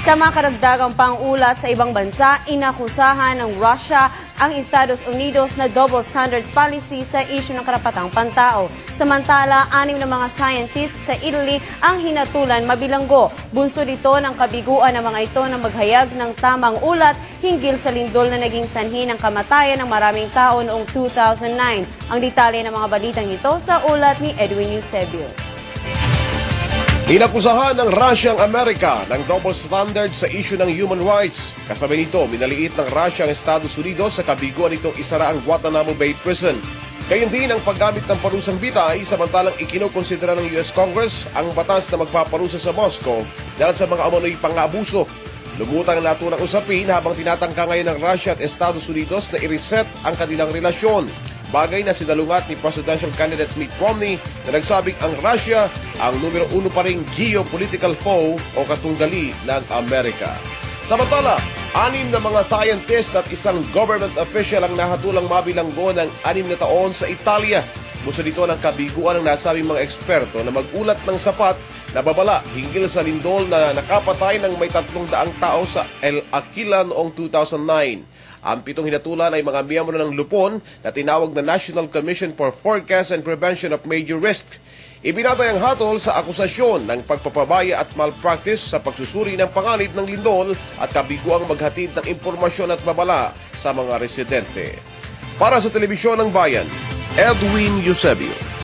Sa mga karagdagang pangulat sa ibang bansa, inakusahan ng Russia ang Estados Unidos na double standards policy sa isyu ng karapatang pantao. Samantala, 6 na mga scientists sa Italy ang hinatulan mabilanggo. Bunso dito ng kabiguan ng mga ito na maghayag ng tamang ulat hinggil sa lindol na naging sanhi ng kamatayan ng maraming tao noong 2009. Ang detalye ng mga balitang ito sa ulat ni Edwin Eusebio. Inakusahan ng Russia ang Amerika ng double standard sa issue ng human rights. Kasabay nito, minaliit ng Russia ang Estados Unidos sa kabiguan nitong isara ang Guantanamo Bay Prison. Gayon din ang paggamit ng parusang bitay samantalang ikinokonsidera ng US Congress ang batas na magpaparusa sa Moscow dahil sa mga umano'y pang-aabuso. Lumutang ang naturang usapin habang tinatangka ngayon ng Russia at Estados Unidos na i-reset ang kanilang relasyon. Bagay na sinalungat ni Presidential Candidate Mitt Romney na nagsabing ang Russia ang numero 1 pa ring geopolitical foe o katunggali ng Amerika. Samantala, 6 na mga scientist at isang government official ang nahatulang mabilanggo ng 6 na taon sa Italia. Bunso dito ng kabiguan ng nasabing mga eksperto na magulat ng sapat na babala hinggil sa lindol na nakapatay ng may 300 tao sa El Aquila noong 2009. Ang 7 hinatulan ay mga miyembro ng lupon na tinawag na National Commission for Forecast and Prevention of Major Risk. Ibinatay ang hatol sa akusasyon ng pagpapabaya at malpractice sa pagsusuri ng panganib ng lindol at kabiguang maghatid ng impormasyon at babala sa mga residente. Para sa Telebisyon ng Bayan, Edwin Eusebio.